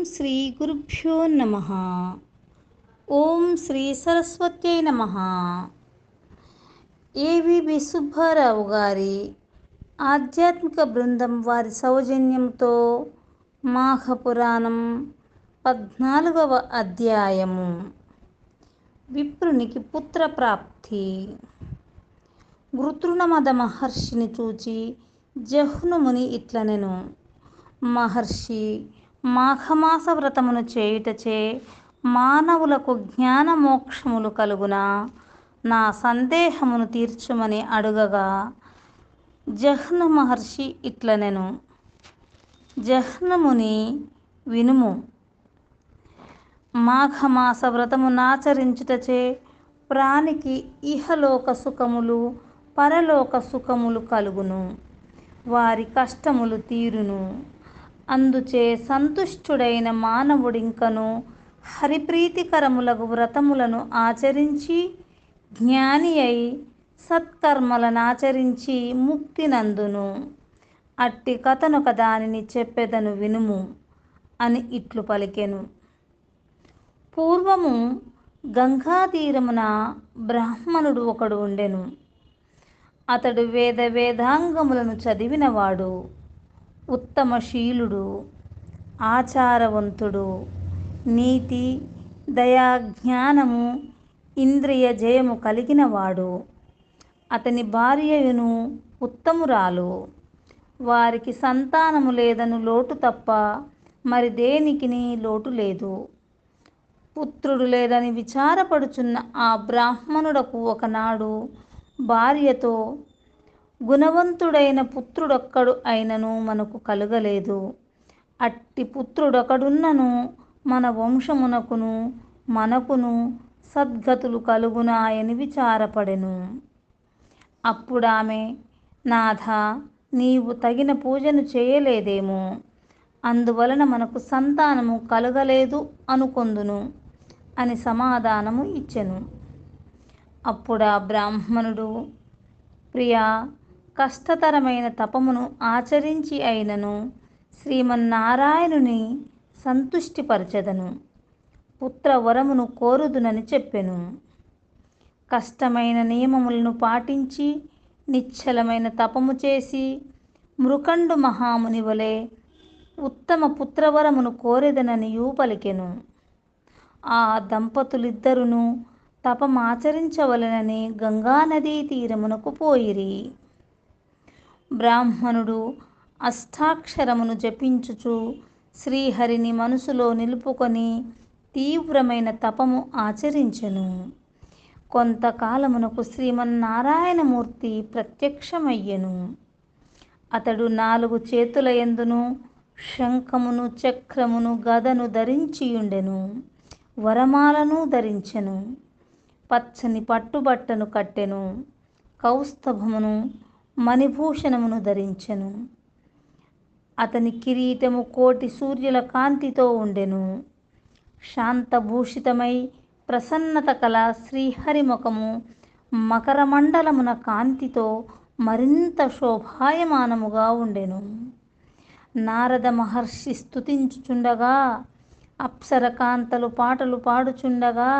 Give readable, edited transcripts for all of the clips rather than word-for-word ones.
శ్రీ గురుభ్యో నమః. ఓం శ్రీ సరస్వత్యై నమః. ఏవిబి సుబ్బారావు గారి ఆధ్యాత్మిక బృందం వారి సౌజన్యంతో మాఘపురాణం 14వ అధ్యాయము. విప్రునికి పుత్రప్రాప్తి. గృతృణమద మహర్షిని చూచి జహ్నుముని ఇట్లనెను: మహర్షి, మాఘమాస వ్రతమును చేయుటచే మానవులకు జ్ఞానమోక్షములు కలుగునా? నా సందేహమును తీర్చుమని అడుగగా జహ్ను మహర్షి ఇట్లనెను: జహ్నుముని, వినుము. మాఘమాస వ్రతమునాచరించుటచే ప్రాణికి ఇహలోక సుఖములు పరలోక సుఖములు కలుగును. వారి కష్టములు తీరును. అందుచే సంతుష్టుడైన మానవుడింకను హరిప్రీతికరములగు వ్రతములను ఆచరించి జ్ఞాని అయి సత్కర్మలనాచరించి ముక్తినందును. అట్టి కథనొక దానిని చెప్పెదను వినుము అని ఇట్లు పలికెను. పూర్వము గంగాతీరమున బ్రాహ్మణుడు ఒకడు ఉండెను. అతడు వేదాంగములను చదివినవాడు, ఉత్తమశీలుడు, ఆచారవంతుడు, నీతి, దయాజ్ఞానము, ఇంద్రియ జయము కలిగినవాడు. అతని భార్యయును ఉత్తమురాలు. వారికి సంతానము లేదను లోటు తప్ప మరి దేనికిని లోటు లేదు. పుత్రుడు లేదని విచారపడుచున్న ఆ బ్రాహ్మణుడకు ఒకనాడు భార్యతో, గుణవంతుడైన పుత్రుడొక్కడు అయినను మనకు కలుగలేదు. అట్టి పుత్రుడొకడున్నను మన వంశమునకును మనకును సద్గతులు కలుగునాయని విచారపడెను. అప్పుడామె, నాథా, నీవు తగిన పూజను చేయలేదేమో, అందువలన మనకు సంతానము కలుగలేదు అనుకొందును అని సమాధానము ఇచ్చెను. అప్పుడా బ్రాహ్మణుడు, ప్రియా, కష్టతరమైన తపమును ఆచరించి అయినను శ్రీమన్నారాయణుని సంతుష్టిపరచెదను, పుత్రవరమును కోరుదునని చెప్పెను. కష్టమైన నియమములను పాటించి నిశ్చలమైన తపము చేసి మృకండు మహాముని వలె ఉత్తమ పుత్రవరమును కోరెదననియూ పలికెను. ఆ దంపతులిద్దరును తపమాచరించవలెనని గంగానదీ తీరమునకు పోయిరి. బ్రాహ్మణుడు అష్టాక్షరమును జపించుచు శ్రీహరిని మనసులో నిలుపుకొని తీవ్రమైన తపము ఆచరించెను. కొంతకాలమునకు శ్రీమన్నారాయణమూర్తి ప్రత్యక్షమయ్యెను. అతడు 4 చేతులయందును శంఖమును, చక్రమును, గదను ధరించియుండెను. వరమాలను ధరించెను. పచ్చని పట్టుబట్టను కట్టెను. కౌస్తభమును, మణిభూషణమును ధరించెను. అతని కిరీటము కోటి సూర్యుల కాంతితో ఉండెను. శాంతభూషితమై ప్రసన్నత కల శ్రీహరిముఖము మకరమండలమున కాంతితో మరింత శోభాయమానముగా ఉండెను. నారద మహర్షి స్తుతించుచుండగా, అప్సరకాంతలు పాటలు పాడుచుండగా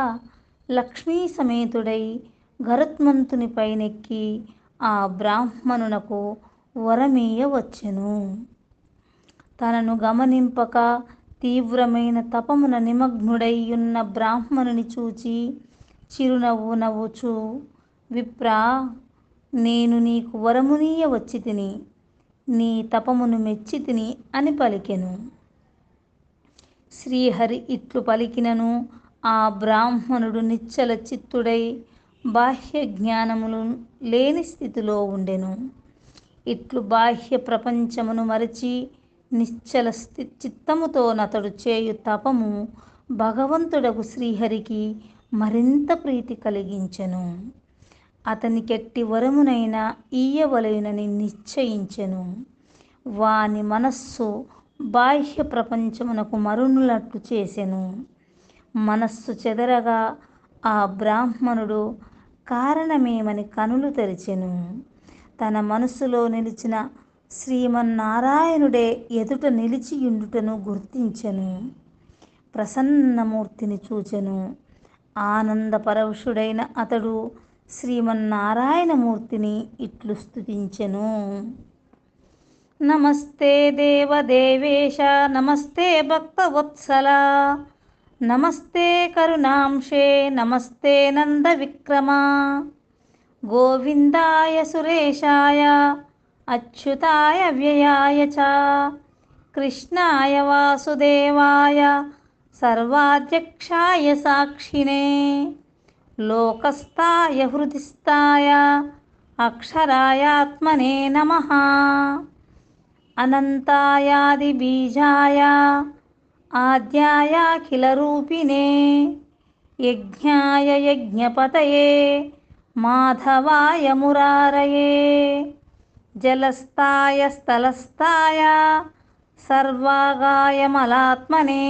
లక్ష్మీ సమేతుడై గరుత్మంతుని పైనెక్కి ఆ బ్రాహ్మణునకు వరమీయవచ్చెను. తనను గమనింపక తీవ్రమైన తపమున నిమగ్నుడై ఉన్న బ్రాహ్మణుని చూచి చిరునవ్వు నవ్వుచూ, విప్రా, నేను నీకు వరమునీయ వచ్చితిని, నీ తపమును మెచ్చితిని అని పలికెను. శ్రీహరి ఇట్లు పలికినను ఆ బ్రాహ్మణుడు నిశ్చల చిత్తుడై బాహ్య జ్ఞానములు లేని స్థితిలో ఉండెను. ఇట్లు బాహ్య ప్రపంచమును మరచి నిశ్చల చిత్తముతో నతడు చేయు తపము భగవంతుడగు శ్రీహరికి మరింత ప్రీతి కలిగించెను. అతనికెట్టి వరమునైనా ఇయ్యవలెనని నిశ్చయించెను. వాని మనస్సు బాహ్య ప్రపంచమునకు మరునులట్టు చేసెను. మనస్సు చెదరగా ఆ బ్రాహ్మణుడు కారణమేమని కనులు తెరిచెను. తన మనస్సులో నిలిచిన శ్రీమన్నారాయణుడే ఎదుట నిలిచియుండుటను గుర్తించెను. ప్రసన్నమూర్తిని చూచెను. ఆనందపరవశుడైన అతడు శ్రీమన్నారాయణమూర్తిని ఇట్లు స్తుతించెను. నమస్తే దేవదేవేశ, నమస్తే భక్తవత్సల, నమస్తే కరుణాంశే, నమస్తే నందవిక్రమ, గోవిందాయ సురేశాయ, అచ్యుతాయ వ్యయాయ చ, కృష్ణాయ వాసుదేవాయ, సర్వాధ్యక్షాయ సాక్షినే, లోకస్థాయ హృదిస్థాయ, అక్షరాయాత్మనే నమః, అనంతాయాది బీజాయ, ఆద్యాయాఖిలరూపిణే, యజ్ఞాయ యజ్ఞపతయే, మాధవాయ మురారయే, జలస్థాయ స్థలస్థాయ, సర్వాగాయ మలాత్మనే,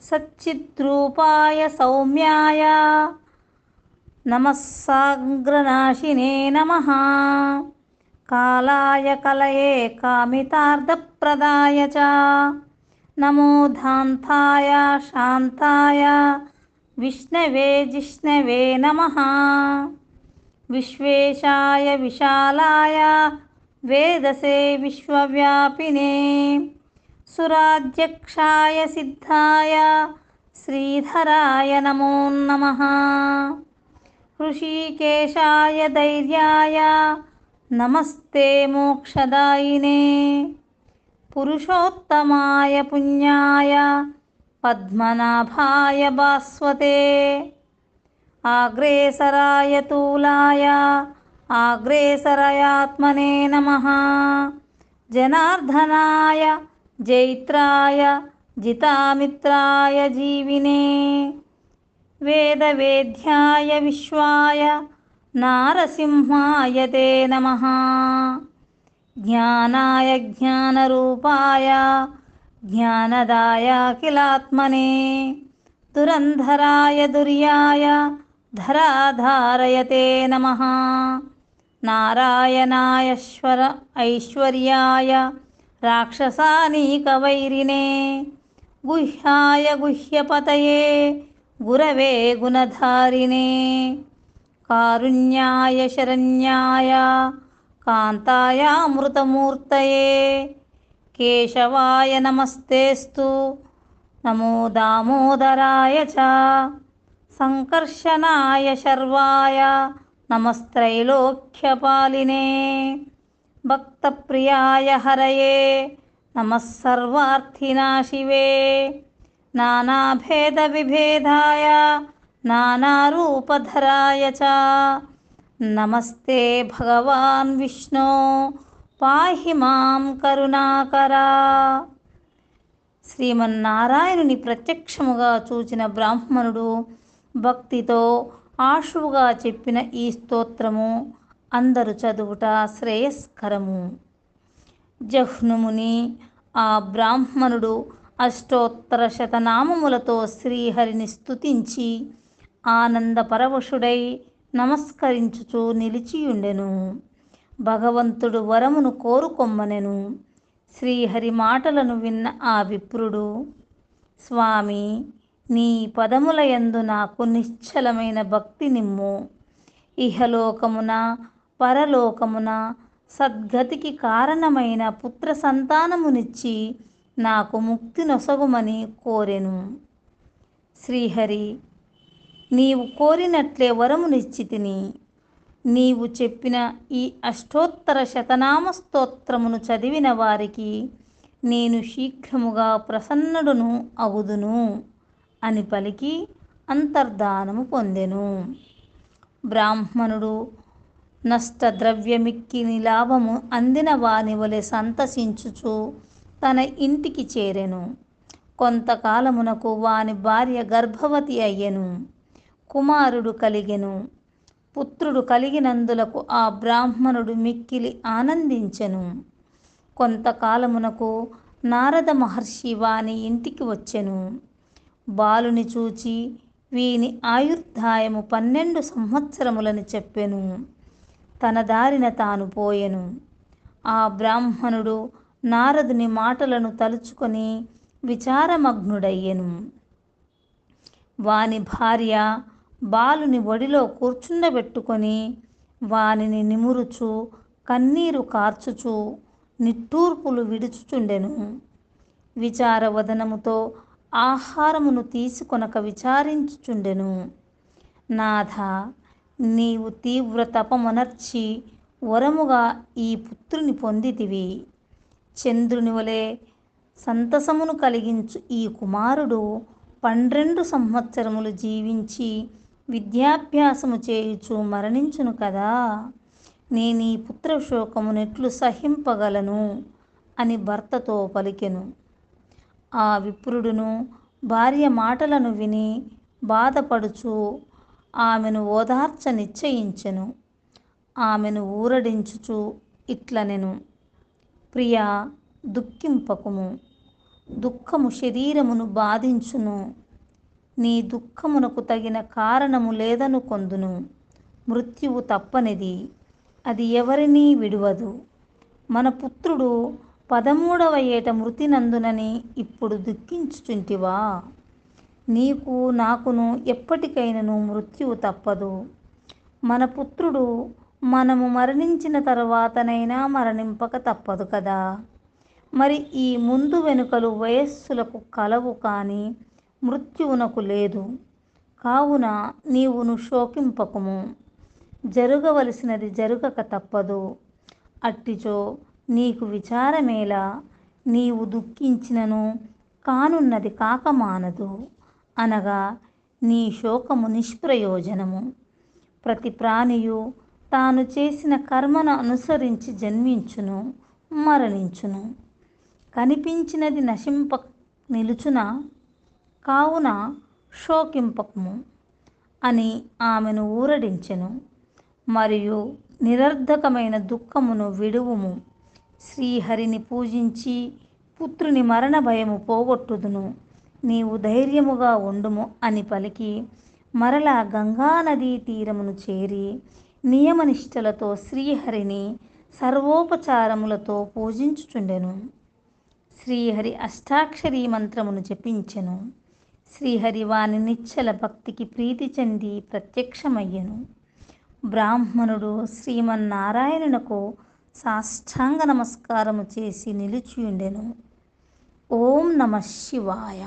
సచ్చిద్రూపాయ సౌమ్యాయ, నమః సాగ్రనాశినే నమః, కాలాయ కలయే కామితార్థప్రదాయ చ, నమో ధాంతాయ శాంతాయ, విష్ణవే జిష్ణవే నమః, విశ్వేశాయ విశాలాయ, వేదసే విశ్వవ్యాపినే, సురాధ్యక్షాయ సిద్ధాయ, శ్రీధరాయ నమో నమః, హృషీకేశాయ ధైర్యాయ, నమస్తే మోక్షదాయినే, పురుషోత్తమాయ పుణ్యాయ, పద్మనాభాయ భాస్వతే, ఆగ్రేసరాయ తూలాయ, ఆగ్రేసరయాత్మనే నమః, జనార్దనాయ జైత్రాయ, జితామిత్రాయ జీవినే, వేదవేద్యాయ విశ్వాయ, నారసింహాయ తే నమః, జ్ఞానాయ జ్ఞానరూపాయ, జ్ఞానదాయాఖిలాత్మనే, దురంధరాయ దుర్యాయ, ధరాధారయతే నమః, నారాయణాయేశ్వర ఐశ్వర్యాయ, రాక్షసానీకవైరినే, గుహ్యాయ గుహ్యపతయే, గురవే గుణధారిణే, కారుణ్యాయ శరణ్యాయ, కాంతాయ అమృతమూర్తయే, కేశవాయ నమస్తేస్తు, నమో దామోదరాయ చ, సంకర్షణాయ శర్వాయ, నమస్త్రైలోక్యపాలినే, భక్తప్రియాయ హరయే, నమః సర్వార్థినాశివే, నానాభేద విభేదాయ, నానారూపధరాయ చ, నమస్తే భగవాన్ విష్ణో, పాహి మాం కరుణాకరా. శ్రీమన్నారాయణుని ప్రత్యక్షముగా చూచిన బ్రాహ్మణుడు భక్తితో ఆశువుగా చెప్పిన ఈ స్తోత్రము అందరూ చదువుట శ్రేయస్కరము. జహ్నుముని ఆ బ్రాహ్మణుడు అష్టోత్తర శతనామములతో శ్రీహరిని స్తుతించి ఆనందపరవశుడై నమస్కరించుచూ నిలిచియుండెను. భగవంతుడు వరమును కోరుకొమ్మనెను. శ్రీహరి మాటలను విన్న ఆ విప్రుడు, స్వామి, నీ పదములయందు నాకు నిశ్చలమైన భక్తి నిమ్ము. ఇహలోకమున పరలోకమున సద్గతికి కారణమైన పుత్ర సంతానమునిచ్చి నాకు ముక్తి నొసగుమని కోరెను. శ్రీహరి, నీవు కోరినట్లే వరమునిచ్చితిని. నీవు చెప్పిన ఈ అష్టోత్తర శతనామ స్తోత్రమును చదివిన వారికి నేను శీఘ్రముగా ప్రసన్నుడును అగుదును అని పలికి అంతర్ధానము పొందెను. బ్రాహ్మణుడు నష్టద్రవ్యమిక్కిని లాభము అందిన వాని వలె సంతసించుచు తన ఇంటికి చేరెను. కొంతకాలమునకు వాని భార్య గర్భవతి అయ్యెను. కుమారుడు కలిగెను. పుత్రుడు కలిగినందులకు ఆ బ్రాహ్మణుడు మిక్కిలి ఆనందించెను. కొంతకాలమునకు నారద మహర్షి వాని ఇంటికి వచ్చెను. బాలుని చూచి వీని ఆయుర్దాయము 12 సంవత్సరములని చెప్పెను. తన దారిన తాను పోయెను. ఆ బ్రాహ్మణుడు నారదుని మాటలను తలుచుకొని విచారమగ్నుడయ్యెను. వాని భార్య బాలుని ఒడిలో కూర్చుండబెట్టుకొని వానిని నిమురుచు కన్నీరు కార్చుచు నిట్టూర్పులు విడుచుచుండెను. విచారవదనముతో ఆహారమును తీసుకొనక విచారించుచుండెను. నాథా, నీవు తీవ్ర తపమనర్చి వరముగా ఈ పుత్రుని పొందితివి. చంద్రుని వలె సంతసమును కలిగించు ఈ కుమారుడు 12 సంవత్సరములు జీవించి విద్యాభ్యాసము చేయుచు మరణించును కదా. నేనీ పుత్రశోకమునెట్లు సహింపగలను అని భర్తతో పలికెను. ఆ విప్రుడును భార్య మాటలను విని బాధపడుచు ఆమెను ఓదార్చ నిశ్చయించెను. ఆమెను ఊరడించుచు ఇట్లనెను, ప్రియా, దుఃఖింపకుము. దుఃఖము శరీరమును బాధించును. నీ దుఃఖమునకు తగిన కారణము లేదనుకొందును. మృత్యువు తప్పనిది, అది ఎవరినీ విడువదు. మన పుత్రుడు 13వ ఏట మృతి నందునని ఇప్పుడు దుఃఖించుచుంటివా? నీకు నాకును ఎప్పటికైనను మృత్యువు తప్పదు. మన పుత్రుడు మనము మరణించిన తరువాతనైనా మరణింపక తప్పదు కదా. మరి ఈ ముందు వెనుకలు వయస్సులకు కలవు కానీ మృత్యువునకు లేదు. కావున నీవును శోకింపకుము. జరగవలసినది జరుగక తప్పదు. అట్టిచో నీకు విచారమేలా? నీవు దుఃఖించినను కానున్నది కాక మానదు. అనగా నీ శోకము నిష్ప్రయోజనము. ప్రతి ప్రాణియు తాను చేసిన కర్మను అనుసరించి జన్మించును, మరణించును. కనిపించినది నశింప నిలుచునా? కావున శోకింపకము అని ఆమెను ఊరడించెను. మరియు నిరర్ధకమైన దుఃఖమును విడువుము. శ్రీహరిని పూజించి పుత్రుని మరణ భయము పోగొట్టుదును. నీవు ధైర్యముగా ఉండుము అని పలికి మరలా గంగానదీ తీరమును చేరి నియమనిష్టలతో శ్రీహరిని సర్వోపచారములతో పూజించుచుండెను. శ్రీహరి అష్టాక్షరీ మంత్రమును జపించెను. శ్రీహరి వాని నిశ్చల భక్తికి ప్రీతి చెంది ప్రత్యక్షమయ్యెను. బ్రాహ్మణుడు శ్రీమన్నారాయణునకు సాష్టాంగ నమస్కారము చేసి నిలిచియుండెను. ఓం నమః శివాయ.